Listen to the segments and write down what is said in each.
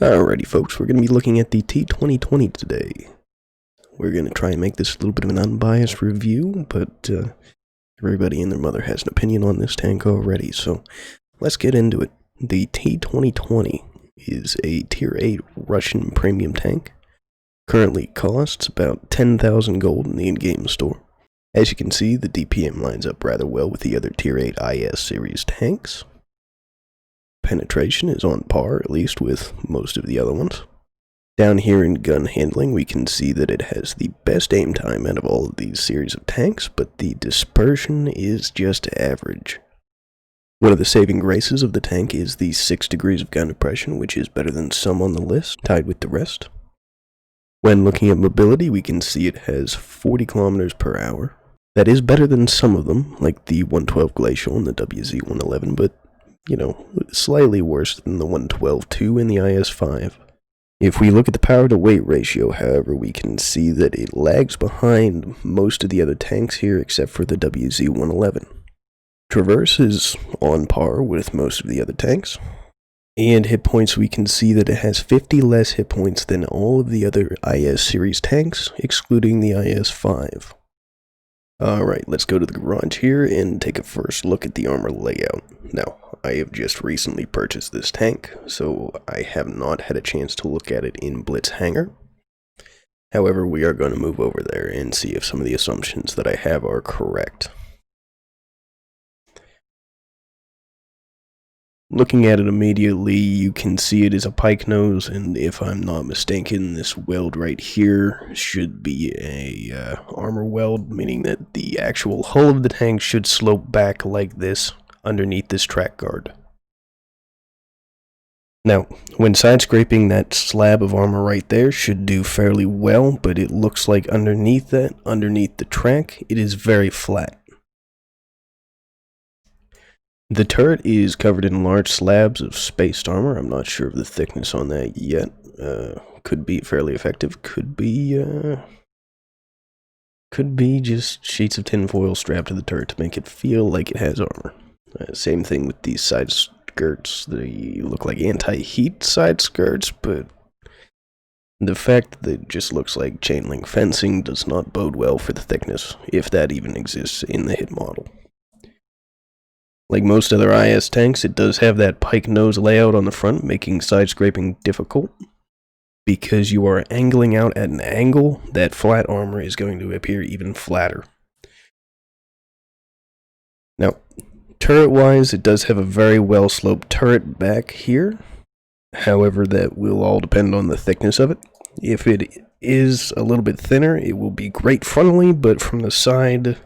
Alrighty folks, we're going to be looking at the T2020 today. We're going to try and make this a little bit of an unbiased review, but everybody and their mother has an opinion on this tank already, so let's get into it. The T2020 is a Tier 8 Russian premium tank. Currently costs about 10,000 gold in the in-game store. As you can see, the DPM lines up rather well with the other Tier 8 IS series tanks. Penetration is on par, at least with most of the other ones. Down here in gun handling, we can see that it has the best aim time out of all of these series of tanks, but the dispersion is just average. One of the saving graces of the tank is the 6 degrees of gun depression, which is better than some on the list, tied with the rest. When looking at mobility, we can see it has 40 kilometers per hour. That is better than some of them, like the 112 Glacial and the WZ-111, but you know, slightly worse than the 112-2 in the IS-5. If we look at the power to weight ratio, however, we can see that it lags behind most of the other tanks here except for the WZ-111. Traverse is on par with most of the other tanks. And hit points, we can see that it has 50 less hit points than all of the other IS series tanks, excluding the IS-5. Alright, let's go to the garage here and take a first look at the armor layout. Now, I have just recently purchased this tank, so I have not had a chance to look at it in Blitz Hangar. However, we are going to move over there and see if some of the assumptions that I have are correct. Looking at it immediately, you can see it is a pike nose, and if I'm not mistaken, this weld right here should be a armor weld, meaning that the actual hull of the tank should slope back like this underneath this track guard. Now, when side scraping, that slab of armor right there should do fairly well, but it looks like underneath that, underneath the track, it is very flat. The turret is covered in large slabs of spaced armor. I'm not sure of the thickness on that yet. Could be fairly effective. Could be just sheets of tinfoil strapped to the turret to make it feel like it has armor. Same thing with these side skirts. They look like anti-heat side skirts, but the fact that it just looks like chain link fencing does not bode well for the thickness, if that even exists in the hit model. Like most other IS tanks, it does have that pike nose layout on the front, making side scraping difficult. Because you are angling out at an angle, that flat armor is going to appear even flatter. Now, turret-wise, it does have a very well-sloped turret back here. However, that will all depend on the thickness of it. If it is a little bit thinner, it will be great frontally, but from the side,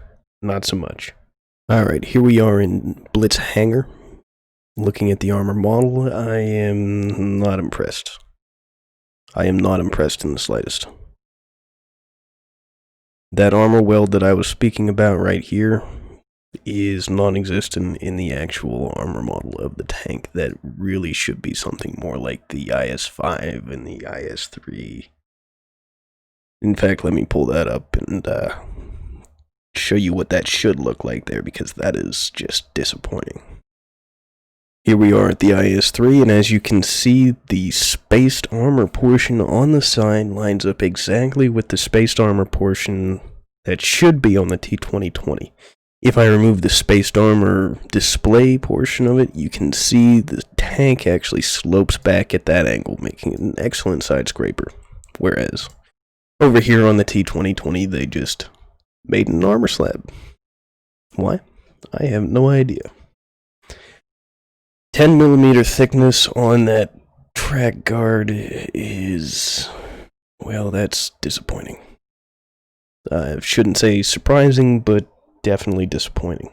not so much. Alright, here we are in Blitz Hangar. Looking at the armor model, I am not impressed. I am not impressed in the slightest. That armor weld that I was speaking about right here is non-existent in the actual armor model of the tank. That really should be something more like the IS-5 and the IS-3. In fact, let me pull that up and show you what that should look like there, because that is just disappointing. Here we are at the IS-3, and as you can see, the spaced armor portion on the side lines up exactly with the spaced armor portion that should be on the T2020. If I remove the spaced armor display portion of it, you can see the tank actually slopes back at that angle, making it an excellent side scraper. Whereas, over here on the T2020, they just made an armor slab. Why? I have no idea. 10mm thickness on that track guard is, well, that's disappointing. I shouldn't say surprising, but definitely disappointing.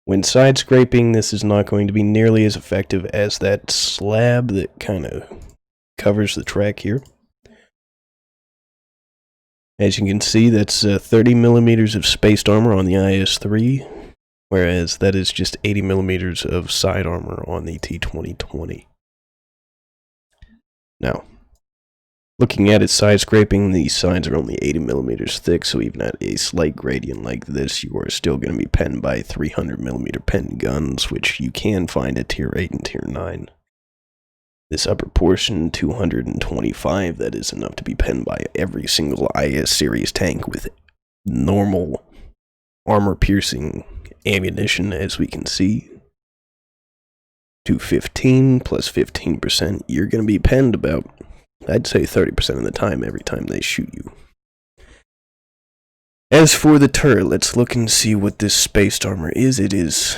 When side scraping, this is not going to be nearly as effective as that slab that kind of covers the track here. As you can see, that's 30mm of spaced armor on the IS-3, whereas that is just 80mm of side armor on the T2020. Now, looking at its side scraping, the sides are only 80mm thick, so even at a slight gradient like this, you are still going to be penned by 300mm pen guns, which you can find at Tier 8 and Tier 9. This upper portion, 225, that is enough to be penned by every single IS series tank with normal armor-piercing ammunition, as we can see. 215 plus 15%, you're going to be penned about, I'd say 30% of the time, every time they shoot you. As for the turret, let's look and see what this spaced armor is. It is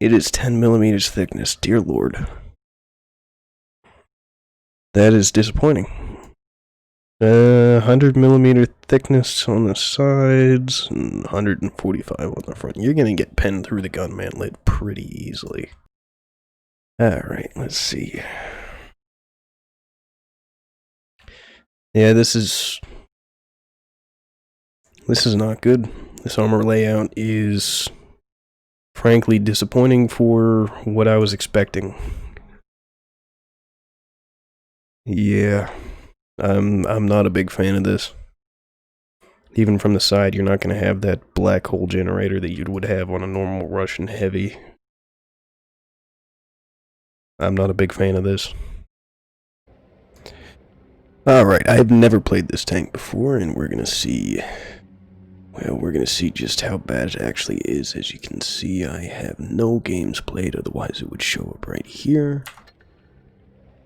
10 millimeters thickness, dear lord. That is disappointing. 100 millimeter thickness on the sides, and 145 on the front. You're gonna get penned through the gun mantlet pretty easily. Alright, let's see. Yeah, this is not good. This armor layout is frankly disappointing for what I was expecting. Yeah, I'm not a big fan of this. Even from the side, you're not going to have that black hole generator that you would have on a normal Russian heavy. I'm not a big fan of this. Alright, I've never played this tank before, and we're going to see... Well, we're going to see just how bad it actually is. As you can see, I have no games played, otherwise it would show up right here.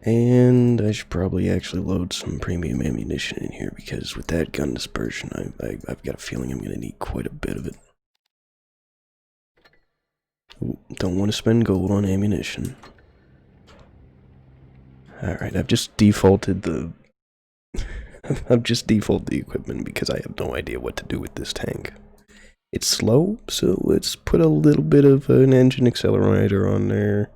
And I should probably actually load some premium ammunition in here, because with that gun dispersion, I've got a feeling I'm going to need quite a bit of it. Ooh, don't want to spend gold on ammunition. Alright, I've just defaulted the... I've just defaulted the equipment because I have no idea what to do with this tank. It's slow, so let's put a little bit of an engine accelerator on there.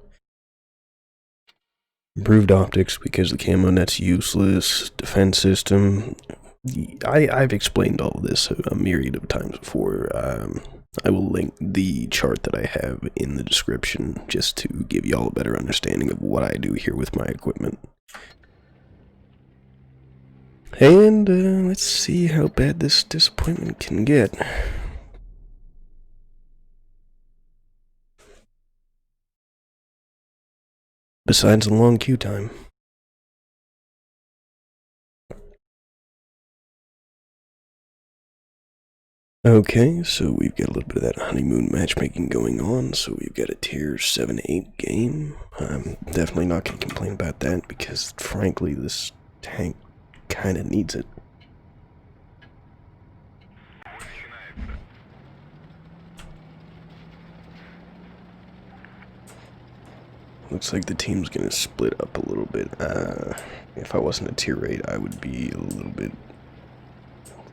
Improved optics because the camo net's useless. Defense system. I've explained all of this a myriad of times before. I will link the chart that I have in the description just to give y'all a better understanding of what I do here with my equipment. And let's see how bad this disappointment can get. Besides the long queue time. Okay, so we've got a little bit of that honeymoon matchmaking going on, so we've got a tier 7-8 game. I'm definitely not going to complain about that, because frankly this tank kind of needs it. Looks like the team's going to split up a little bit. If I wasn't a tier 8, I would be a little bit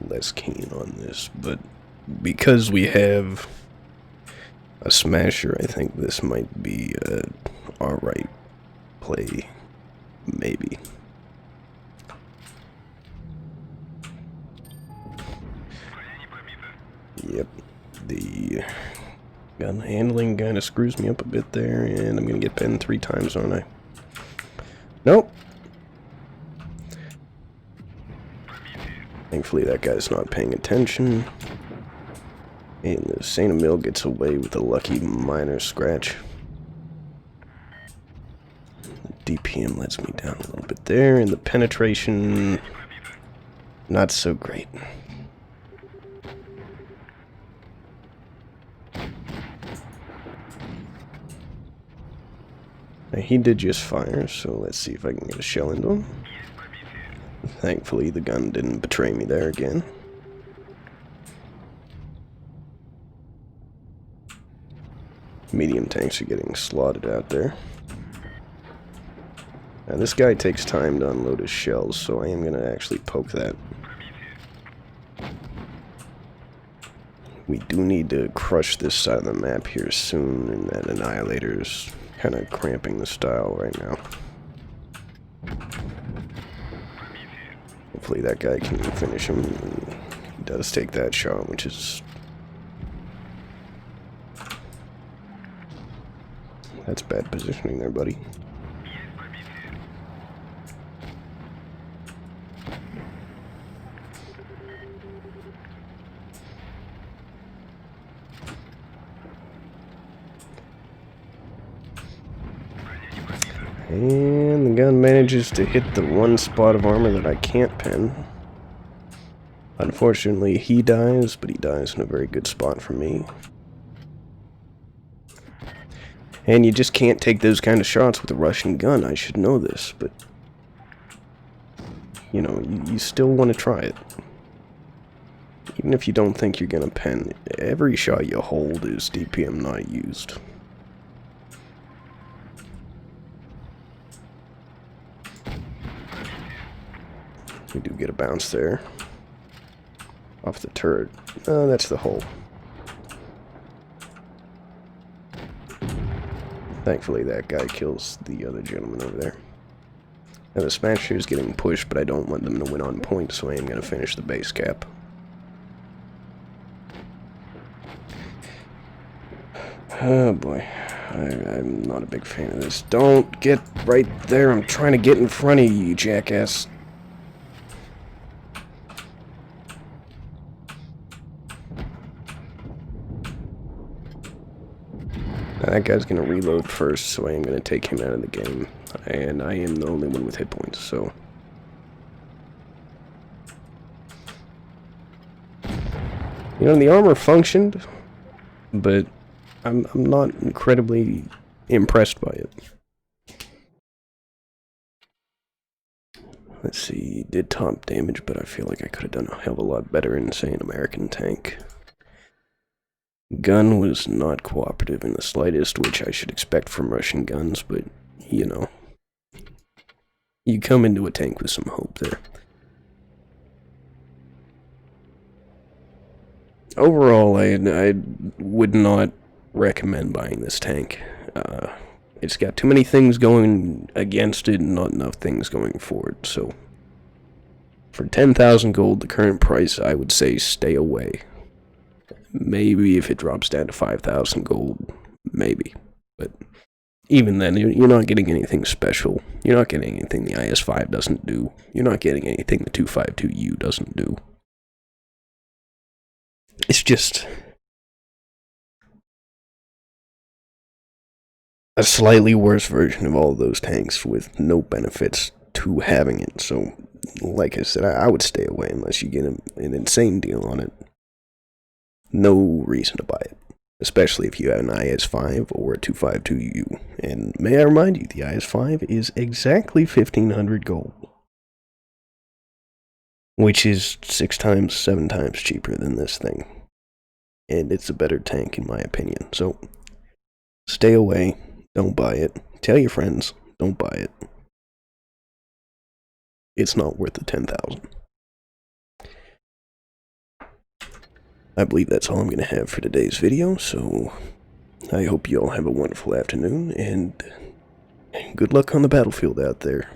less keen on this, but because we have a smasher, I think this might be a alright play, maybe. Yep, the gun handling kind of screws me up a bit there, and I'm gonna get penned 3 times, aren't I? Nope. Thankfully that guy's not paying attention. And the Saint Emil gets away with a lucky minor scratch. The DPM lets me down a little bit there, and the penetration, not so great. Now, he did just fire, so let's see if I can get a shell into him. Thankfully the gun didn't betray me there again. Medium tanks are getting slotted out there. Now this guy takes time to unload his shells, so I am going to actually poke that. We do need to crush this side of the map here soon, and that Annihilator's kind of cramping the style right now. Hopefully that guy can finish him. He does take that shot, which is... That's bad positioning there, buddy. And the gun manages to hit the one spot of armor that I can't pin. Unfortunately, he dies, but he dies in a very good spot for me. And you just can't take those kind of shots with a Russian gun. I should know this, but... you know, you still want to try it. Even if you don't think you're gonna pen, every shot you hold is DPM not used. We do get a bounce there. Off the turret. Oh, that's the hull. Thankfully that guy kills the other gentleman over there. Now the Smasher is getting pushed, but I don't want them to win on point, so I am going to finish the base cap. Oh boy, I'm not a big fan of this. Don't get right there, I'm trying to get in front of you, you jackass. Now that guy's going to reload first, so I am going to take him out of the game. And I am the only one with hit points, so... you know, the armor functioned, but I'm not incredibly impressed by it. Let's see, did top damage, but I feel like I could have done a hell of a lot better in, say, an American tank. Gun was not cooperative in the slightest, which I should expect from Russian guns, but, you know. You come into a tank with some hope there. Overall, I would not recommend buying this tank. It's got too many things going against it and not enough things going for it, so... for 10,000 gold, the current price, I would say stay away. Maybe if it drops down to 5,000 gold, maybe. But even then, you're not getting anything special. You're not getting anything the IS-5 doesn't do. You're not getting anything the 252U doesn't do. It's just a slightly worse version of all of those tanks with no benefits to having it. So, like I said, I would stay away unless you get an insane deal on it. No reason to buy it, especially if you have an IS-5 or a 252U. And may I remind you, the IS-5 is exactly 1,500 gold, which is 6 times, 7 times cheaper than this thing. And it's a better tank in my opinion. So, stay away, don't buy it. Tell your friends, don't buy it. It's not worth the 10,000. I believe that's all I'm going to have for today's video, so I hope you all have a wonderful afternoon, and good luck on the battlefield out there.